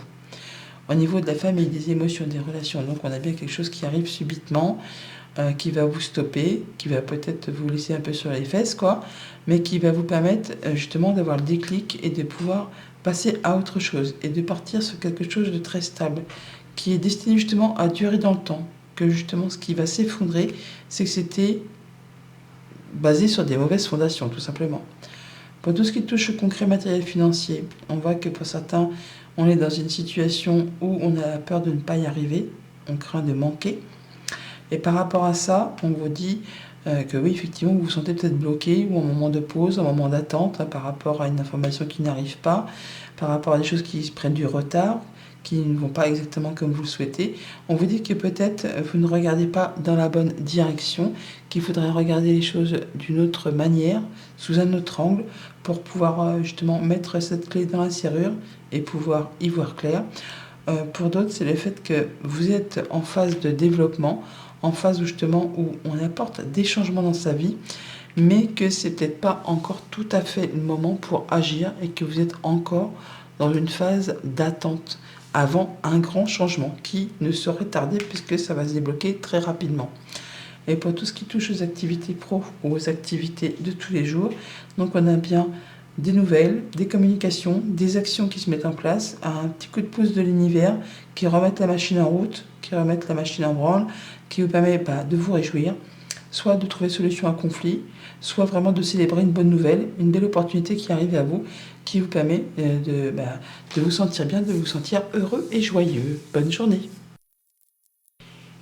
Au niveau de la famille, des émotions, des relations, donc on a bien quelque chose qui arrive subitement, qui va vous stopper, qui va peut-être vous laisser un peu sur les fesses, quoi, mais qui va vous permettre justement d'avoir le déclic et de pouvoir passer à autre chose et de partir sur quelque chose de très stable, qui est destiné justement à durer dans le temps. Que justement ce qui va s'effondrer, c'est que c'était basé sur des mauvaises fondations, tout simplement. Pour tout ce qui touche au concret matériel financier, on voit que pour certains, on est dans une situation où on a peur de ne pas y arriver, on craint de manquer. Et par rapport à ça, on vous dit que oui, effectivement, vous vous sentez peut-être bloqué ou en moment de pause, en moment d'attente, hein, par rapport à une information qui n'arrive pas, par rapport à des choses qui prennent du retard, qui ne vont pas exactement comme vous le souhaitez. On vous dit que peut-être vous ne regardez pas dans la bonne direction, qu'il faudrait regarder les choses d'une autre manière, sous un autre angle, pour pouvoir justement mettre cette clé dans la serrure et pouvoir y voir clair. Pour d'autres, c'est le fait que vous êtes en phase de développement, en phase justement où on apporte des changements dans sa vie, mais que c'est peut-être pas encore tout à fait le moment pour agir et que vous êtes encore dans une phase d'attente avant un grand changement qui ne saurait tarder puisque ça va se débloquer très rapidement. Et pour tout ce qui touche aux activités pro ou aux activités de tous les jours, donc on a bien des nouvelles, des communications, des actions qui se mettent en place, un petit coup de pouce de l'univers qui remettent la machine en route, qui remettent la machine en branle, qui vous permet de vous réjouir, soit de trouver solution à un conflit, soit vraiment de célébrer une bonne nouvelle, une belle opportunité qui arrive à vous, qui vous permet de vous sentir bien, de vous sentir heureux et joyeux. Bonne journée.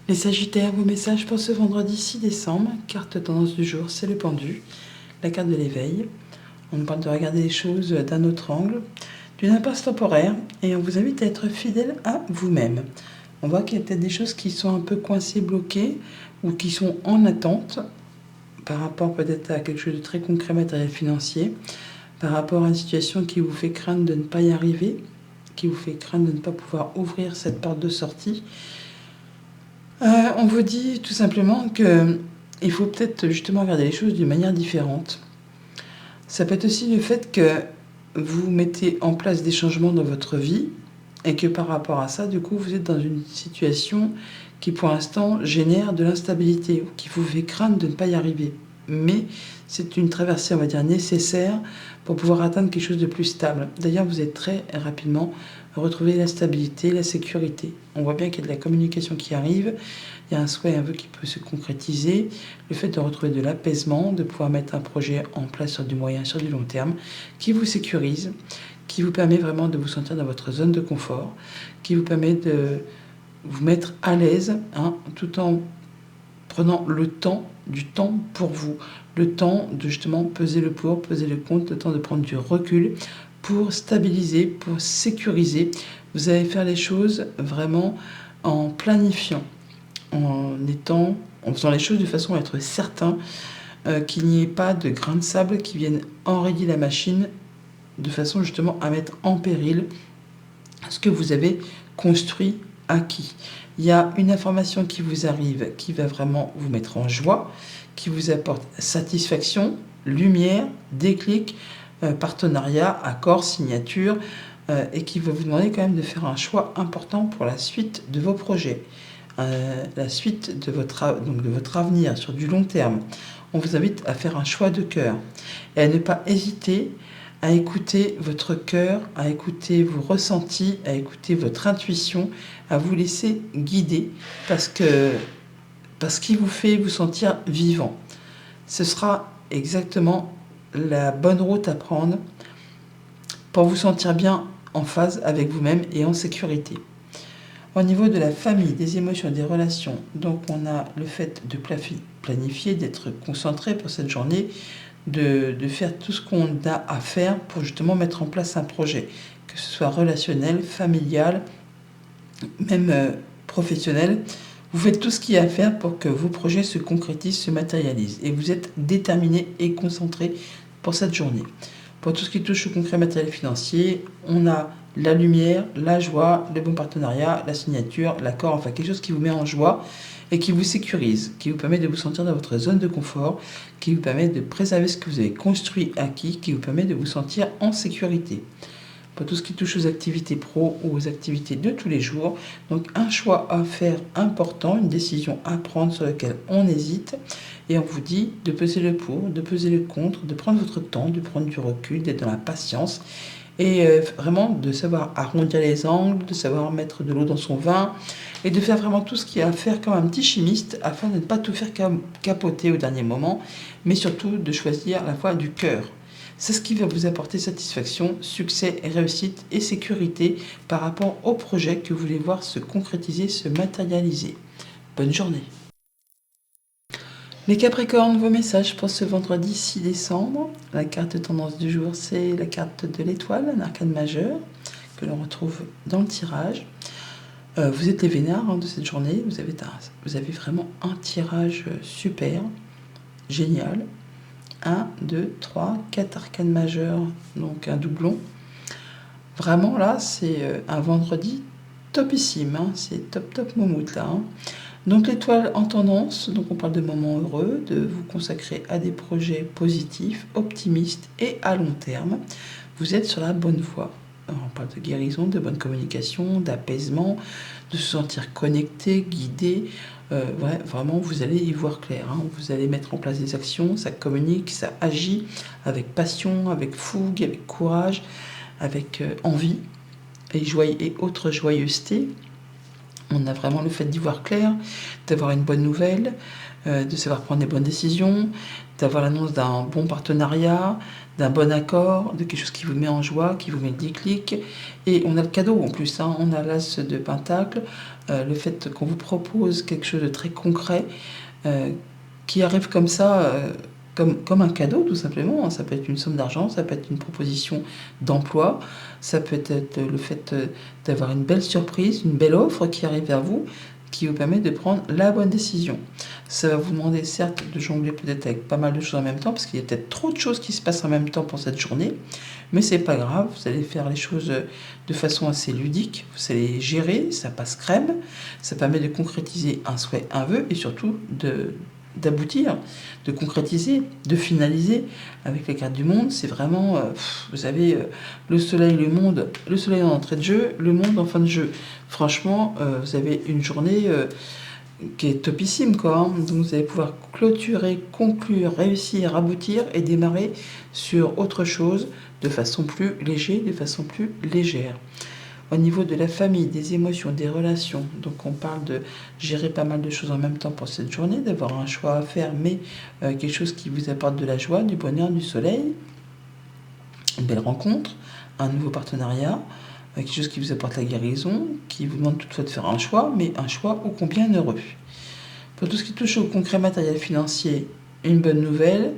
Les Sagittaires, vos messages pour ce vendredi 6 décembre. Carte tendance du jour, c'est le pendu, la carte de l'éveil. On nous parle de regarder les choses d'un autre angle, d'une impasse temporaire, et on vous invite à être fidèle à vous-même. On voit qu'il y a peut-être des choses qui sont un peu coincées, bloquées, ou qui sont en attente, par rapport peut-être à quelque chose de très concret, matériel, financier, par rapport à une situation qui vous fait craindre de ne pas y arriver, qui vous fait craindre de ne pas pouvoir ouvrir cette porte de sortie. On vous dit tout simplement que il faut peut-être justement regarder les choses d'une manière différente. Ça peut être aussi le fait que vous mettez en place des changements dans votre vie et que par rapport à ça, du coup, vous êtes dans une situation qui, pour l'instant, génère de l'instabilité, ou qui vous fait craindre de ne pas y arriver. Mais c'est une traversée, on va dire, nécessaire pour pouvoir atteindre quelque chose de plus stable. D'ailleurs, vous êtes très rapidement retrouver la stabilité, la sécurité. On voit bien qu'il y a de la communication qui arrive, il y a un souhait, un vœu qui peut se concrétiser, le fait de retrouver de l'apaisement, de pouvoir mettre un projet en place sur du moyen, sur du long terme, qui vous sécurise, qui vous permet vraiment de vous sentir dans votre zone de confort, qui vous permet de vous mettre à l'aise, tout en prenant du temps pour vous, le temps de justement peser le pour, peser le contre, le temps de prendre du recul pour stabiliser, pour sécuriser. Vous allez faire les choses vraiment en planifiant, en faisant les choses de façon à être certain qu'il n'y ait pas de grains de sable qui viennent enrayer la machine de façon justement à mettre en péril ce que vous avez construit, acquis. Il y a une information qui vous arrive qui va vraiment vous mettre en joie, qui vous apporte satisfaction, lumière, déclic, partenariat, accord, signature, et qui va vous demander quand même de faire un choix important pour la suite de vos projets, la suite de votre avenir sur du long terme. On vous invite à faire un choix de cœur et à ne pas hésiter à écouter votre cœur, à écouter vos ressentis, à écouter votre intuition, à vous laisser guider parce qu'il vous fait vous sentir vivant. Ce sera exactement la bonne route à prendre pour vous sentir bien en phase avec vous-même et en sécurité. Au niveau de la famille, des émotions, des relations, donc on a le fait de planifier, d'être concentré pour cette journée, de faire tout ce qu'on a à faire pour justement mettre en place un projet, que ce soit relationnel, familial, même professionnel. Vous faites tout ce qu'il y a à faire pour que vos projets se concrétisent, se matérialisent. Et vous êtes déterminé et concentré pour cette journée. Pour tout ce qui touche au concret matériel financier, on a la lumière, la joie, le bon partenariat, la signature, l'accord, enfin quelque chose qui vous met en joie et qui vous sécurise, qui vous permet de vous sentir dans votre zone de confort, qui vous permet de préserver ce que vous avez construit, acquis, qui vous permet de vous sentir en sécurité. Pour tout ce qui touche aux activités pro ou aux activités de tous les jours, donc un choix à faire important, une décision à prendre sur laquelle on hésite, et on vous dit de peser le pour, de peser le contre, de prendre votre temps, de prendre du recul, d'être dans la patience, et vraiment de savoir arrondir les angles, de savoir mettre de l'eau dans son vin, et de faire vraiment tout ce qu'il y a à faire comme un petit chimiste, afin de ne pas tout faire capoter au dernier moment, mais surtout de choisir la voie du cœur. C'est ce qui va vous apporter satisfaction, succès, réussite et sécurité par rapport au projet que vous voulez voir se concrétiser, se matérialiser. Bonne journée. Les Capricornes, vos messages pour ce vendredi 6 décembre. La carte tendance du jour, c'est la carte de l'étoile, un arcane majeur que l'on retrouve dans le tirage. Vous êtes les vénards de cette journée. Vous avez vraiment un tirage super, génial. 1, 2, 3, 4 arcanes majeurs, donc un doublon. Vraiment là, c'est un vendredi topissime, c'est top moumoute là. Donc l'étoile en tendance, donc on parle de moments heureux, de vous consacrer à des projets positifs, optimistes et à long terme. Vous êtes sur la bonne voie. Alors, on parle de guérison, de bonne communication, d'apaisement, de se sentir connecté, guidé. Vraiment, vous allez y voir clair. Vous allez mettre en place des actions, ça communique, ça agit avec passion, avec fougue, avec courage, avec envie et autre joyeuseté. On a vraiment le fait d'y voir clair, d'avoir une bonne nouvelle, de savoir prendre des bonnes décisions, d'avoir l'annonce d'un bon partenariat, d'un bon accord, de quelque chose qui vous met en joie, qui vous met le déclic. Et on a le cadeau en plus, on a l'as de Pentacle, le fait qu'on vous propose quelque chose de très concret, qui arrive comme ça, comme un cadeau tout simplement. Ça peut être une somme d'argent, ça peut être une proposition d'emploi, ça peut être le fait d'avoir une belle surprise, une belle offre qui arrive vers vous, qui vous permet de prendre la bonne décision. Ça va vous demander certes de jongler peut-être avec pas mal de choses en même temps, parce qu'il y a peut-être trop de choses qui se passent en même temps pour cette journée, mais c'est pas grave, vous allez faire les choses de façon assez ludique, vous allez gérer, ça passe crème, ça permet de concrétiser un souhait, un vœu, et surtout d'aboutir, de concrétiser, de finaliser. Avec les cartes du monde, c'est vraiment, vous avez le soleil, le monde, le soleil en entrée de jeu, le monde en fin de jeu. Franchement, vous avez une journée qui est topissime, quoi, hein. Donc vous allez pouvoir clôturer, conclure, réussir, aboutir et démarrer sur autre chose de façon plus légère, de façon plus légère. Au niveau de la famille, des émotions, des relations, donc on parle de gérer pas mal de choses en même temps pour cette journée, d'avoir un choix à faire, mais quelque chose qui vous apporte de la joie, du bonheur, du soleil, une belle rencontre, un nouveau partenariat, quelque chose qui vous apporte la guérison, qui vous demande toutefois de faire un choix, mais un choix ô combien heureux. Pour tout ce qui touche au concret matériel financier, une bonne nouvelle,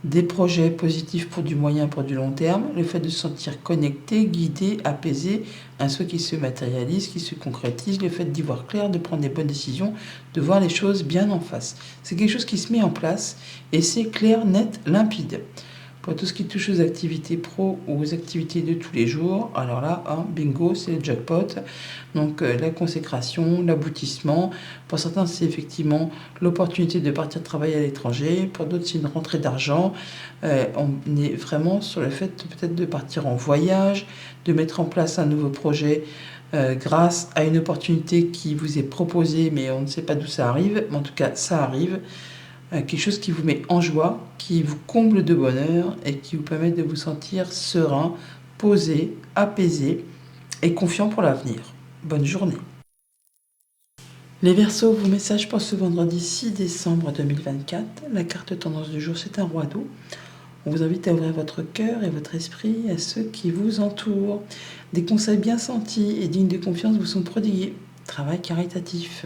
des projets positifs pour du moyen, pour du long terme, le fait de se sentir connecté, guidé, apaisé, un souhait qui se matérialise, qui se concrétise, le fait d'y voir clair, de prendre des bonnes décisions, de voir les choses bien en face. C'est quelque chose qui se met en place et c'est clair, net, limpide. Pour tout ce qui touche aux activités pro ou aux activités de tous les jours, alors là, hein, bingo, c'est le jackpot. Donc la consécration, l'aboutissement. Pour certains, c'est effectivement l'opportunité de partir travailler à l'étranger. Pour d'autres, c'est une rentrée d'argent. On est vraiment sur le fait peut-être de partir en voyage, de mettre en place un nouveau projet grâce à une opportunité qui vous est proposée, mais on ne sait pas d'où ça arrive. Mais en tout cas, ça arrive. Quelque chose qui vous met en joie, qui vous comble de bonheur et qui vous permet de vous sentir serein, posé, apaisé et confiant pour l'avenir. Bonne journée. Les Verseaux, vos messages pour ce vendredi 6 décembre 2024. La carte tendance du jour, c'est un roi d'eau. On vous invite à ouvrir votre cœur et votre esprit à ceux qui vous entourent. Des conseils bien sentis et dignes de confiance vous sont prodigués. Travail caritatif.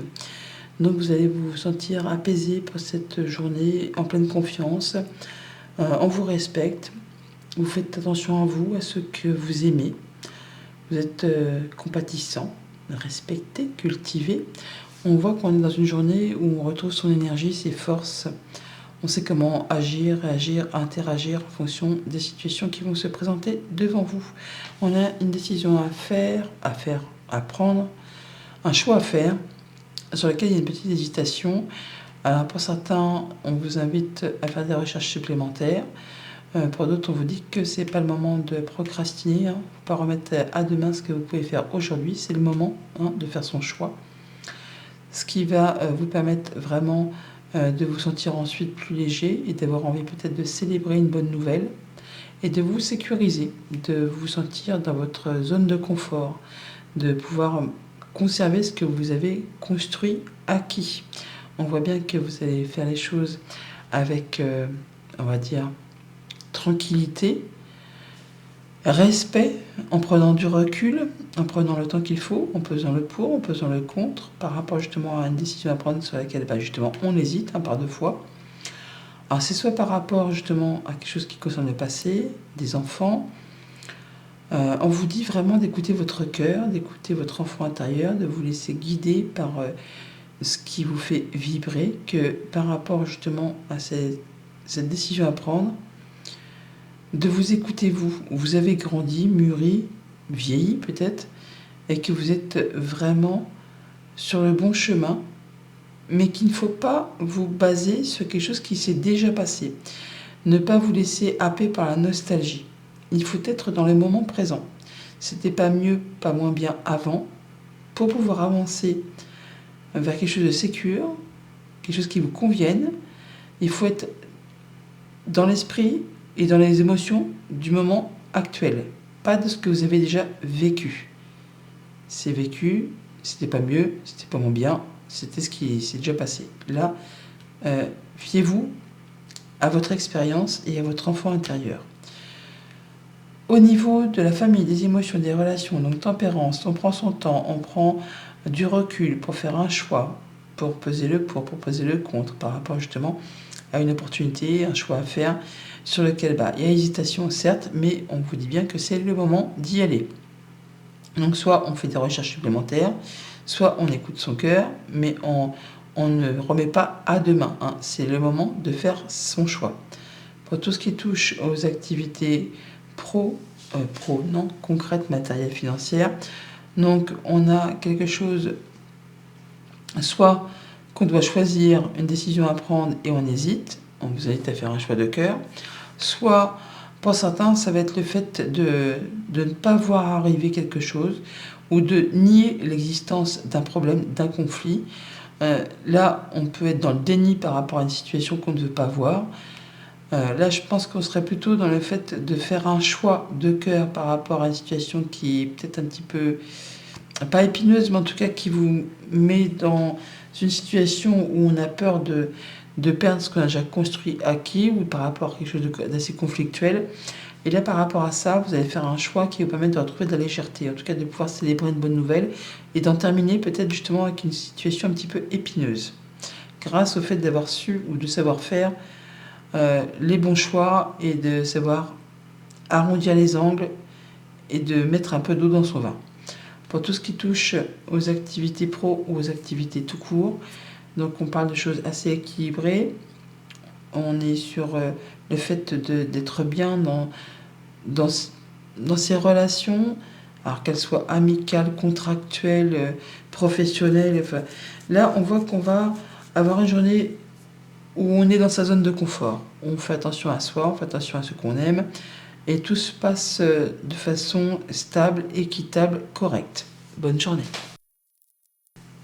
Donc vous allez vous sentir apaisé pour cette journée, en pleine confiance. On vous respecte. Vous faites attention à vous, à ceux que vous aimez. Vous êtes compatissant, respecté, cultivé. On voit qu'on est dans une journée où on retrouve son énergie, ses forces. On sait comment agir, réagir, interagir en fonction des situations qui vont se présenter devant vous. On a une décision à faire, à prendre, un choix à faire, sur lequel il y a une petite hésitation. Alors pour certains, on vous invite à faire des recherches supplémentaires. Pour d'autres, on vous dit que c'est pas le moment de procrastiner. Faut pas remettre à demain ce que vous pouvez faire aujourd'hui. C'est le moment de faire son choix. Ce qui va vous permettre vraiment de vous sentir ensuite plus léger et d'avoir envie peut-être de célébrer une bonne nouvelle et de vous sécuriser, de vous sentir dans votre zone de confort, de pouvoir conserver ce que vous avez construit, acquis. On voit bien que vous allez faire les choses avec, on va dire, tranquillité, respect, en prenant du recul, en prenant le temps qu'il faut, en pesant le pour, en pesant le contre, par rapport justement à une décision à prendre sur laquelle justement on hésite par deux fois. Alors c'est soit par rapport justement à quelque chose qui concerne le passé, des enfants. On vous dit vraiment d'écouter votre cœur, d'écouter votre enfant intérieur, de vous laisser guider par ce qui vous fait vibrer, que par rapport justement à cette décision à prendre, de vous écouter vous. Vous avez grandi, mûri, vieilli peut-être, et que vous êtes vraiment sur le bon chemin, mais qu'il ne faut pas vous baser sur quelque chose qui s'est déjà passé. Ne pas vous laisser happer par la nostalgie. Il faut être dans le moment présent. C'était pas mieux, pas moins bien avant, pour pouvoir avancer vers quelque chose de sécure, quelque chose qui vous convienne. Il faut être dans l'esprit et dans les émotions du moment actuel, pas de ce que vous avez déjà vécu. C'est vécu, c'était pas mieux, c'était pas moins bien, c'était ce qui s'est déjà passé. Là, fiez-vous à votre expérience et à votre enfant intérieur. Au niveau de la famille, des émotions, des relations, donc tempérance, on prend son temps, on prend du recul pour faire un choix, pour peser le pour peser le contre, par rapport justement à une opportunité, un choix à faire, sur lequel il y a hésitation certes, mais on vous dit bien que c'est le moment d'y aller. Donc soit on fait des recherches supplémentaires, soit on écoute son cœur, mais on ne remet pas à demain. C'est le moment de faire son choix. Pour tout ce qui touche aux activités concrètes, matérielles, financières, donc on a quelque chose soit qu'on doit choisir une décision à prendre et on hésite, on vous invite à faire un choix de cœur. Soit, pour certains, ça va être le fait de ne pas voir arriver quelque chose ou de nier l'existence d'un problème, d'un conflit. Là, on peut être dans le déni par rapport à une situation qu'on ne veut pas voir. Là, je pense qu'on serait plutôt dans le fait de faire un choix de cœur par rapport à une situation qui est peut-être un petit peu, pas épineuse, mais en tout cas qui vous met dans une situation où on a peur de perdre ce qu'on a déjà construit, acquis, ou par rapport à quelque chose d'assez conflictuel. Et là, par rapport à ça, vous allez faire un choix qui vous permettre de retrouver de la légèreté, en tout cas de pouvoir célébrer une bonne nouvelle et d'en terminer peut-être justement avec une situation un petit peu épineuse, grâce au fait d'avoir su ou de savoir faire les bons choix et de savoir arrondir les angles et de mettre un peu d'eau dans son vin. Pour tout ce qui touche aux activités pro ou aux activités tout court, donc on parle de choses assez équilibrées. On est sur le fait d'être bien dans ces relations, alors qu'elles soient amicales, contractuelles, professionnelles. Enfin, là, on voit qu'on va avoir une journée où on est dans sa zone de confort. On fait attention à soi, on fait attention à ce qu'on aime, et tout se passe de façon stable, équitable, correcte. Bonne journée.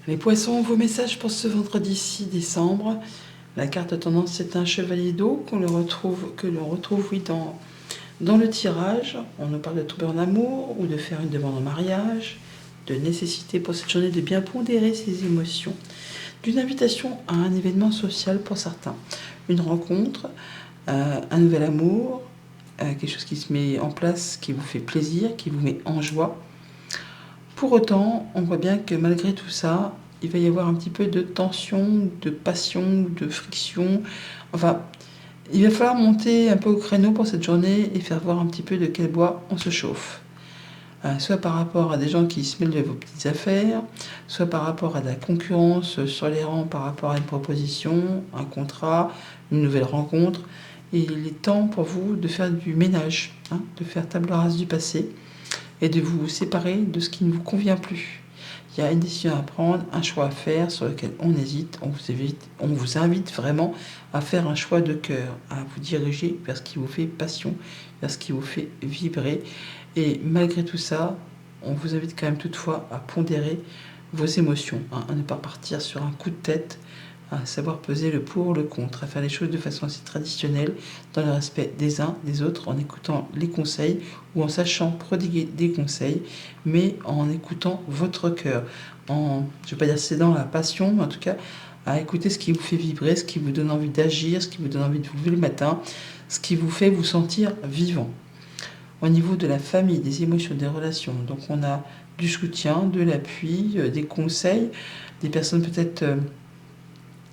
Les poissons, vos messages pour ce vendredi 6 décembre. La carte tendance, c'est un chevalier d'eau que l'on retrouve oui, dans le tirage. On nous parle de tomber en amour ou de faire une demande en mariage, de nécessité pour cette journée de bien pondérer ses émotions, d'une invitation à un événement social pour certains, une rencontre, un nouvel amour, quelque chose qui se met en place, qui vous fait plaisir, qui vous met en joie. Pour autant, on voit bien que malgré tout ça, il va y avoir un petit peu de tension, de passion, de friction. Enfin, il va falloir monter un peu au créneau pour cette journée et faire voir un petit peu de quel bois on se chauffe. Soit par rapport à des gens qui se mêlent de vos petites affaires, soit par rapport à de la concurrence sur les rangs par rapport à une proposition, un contrat, une nouvelle rencontre. Et il est temps pour vous de faire du ménage, de faire table rase du passé et de vous séparer de ce qui ne vous convient plus. Il y a une décision à prendre, un choix à faire sur lequel on hésite. On vous invite vraiment à faire un choix de cœur, à vous diriger vers ce qui vous fait passion, vers ce qui vous fait vibrer. Et malgré tout ça, on vous invite quand même toutefois à pondérer vos émotions, à ne pas partir sur un coup de tête, à savoir peser le pour, le contre, à faire les choses de façon assez traditionnelle, dans le respect des uns, des autres, en écoutant les conseils ou en sachant prodiguer des conseils, mais en écoutant votre cœur, je ne vais pas dire cédant à la passion, mais en tout cas à écouter ce qui vous fait vibrer, ce qui vous donne envie d'agir, ce qui vous donne envie de vous lever le matin, ce qui vous fait vous sentir vivant. Au niveau de la famille, des émotions, des relations, donc on a du soutien, de l'appui, des conseils, des personnes peut-être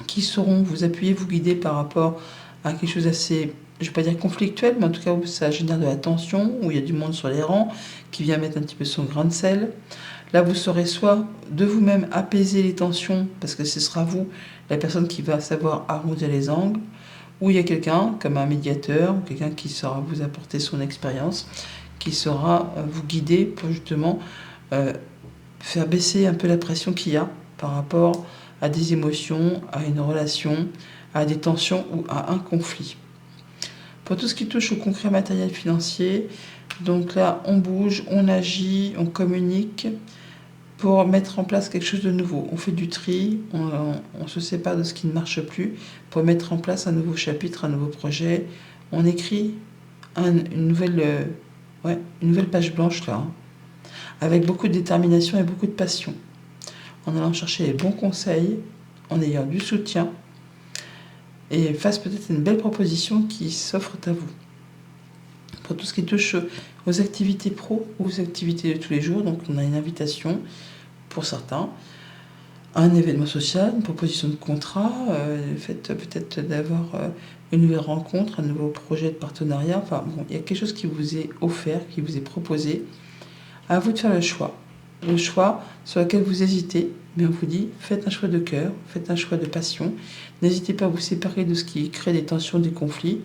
qui sauront vous appuyer, vous guider par rapport à quelque chose assez, je ne vais pas dire conflictuel, mais en tout cas où ça génère de la tension, où il y a du monde sur les rangs, qui vient mettre un petit peu son grain de sel. Là, vous saurez soit de vous-même apaiser les tensions, parce que ce sera vous, la personne qui va savoir arrondir les angles, ou il y a quelqu'un, comme un médiateur, ou quelqu'un qui saura vous apporter son expérience, qui saura vous guider pour justement faire baisser un peu la pression qu'il y a par rapport à des émotions, à une relation, à des tensions ou à un conflit. Pour tout ce qui touche au concret matériel financier, donc là, on bouge, on agit, on communique pour mettre en place quelque chose de nouveau. On fait du tri, on se sépare de ce qui ne marche plus pour mettre en place un nouveau chapitre, un nouveau projet. On écrit une nouvelle page blanche là, avec beaucoup de détermination et beaucoup de passion, en allant chercher les bons conseils, en ayant du soutien, et face peut-être à une belle proposition qui s'offre à vous. Pour tout ce qui touche aux activités pro ou aux activités de tous les jours, donc on a une invitation pour certains, un événement social, une proposition de contrat, le fait peut-être d'avoir une nouvelle rencontre, un nouveau projet de partenariat. Enfin bon, il y a quelque chose qui vous est offert, qui vous est proposé. À vous de faire le choix. Le choix sur lequel vous hésitez, mais on vous dit, faites un choix de cœur, faites un choix de passion. N'hésitez pas à vous séparer de ce qui crée des tensions, des conflits.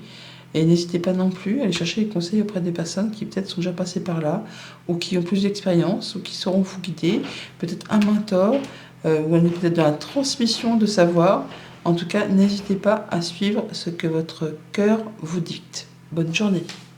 Et n'hésitez pas non plus à aller chercher les conseils auprès des personnes qui peut-être sont déjà passées par là, ou qui ont plus d'expérience, ou qui sauront vous guider. Peut-être un mentor, ou on est peut-être dans la transmission de savoir. En tout cas, n'hésitez pas à suivre ce que votre cœur vous dicte. Bonne journée.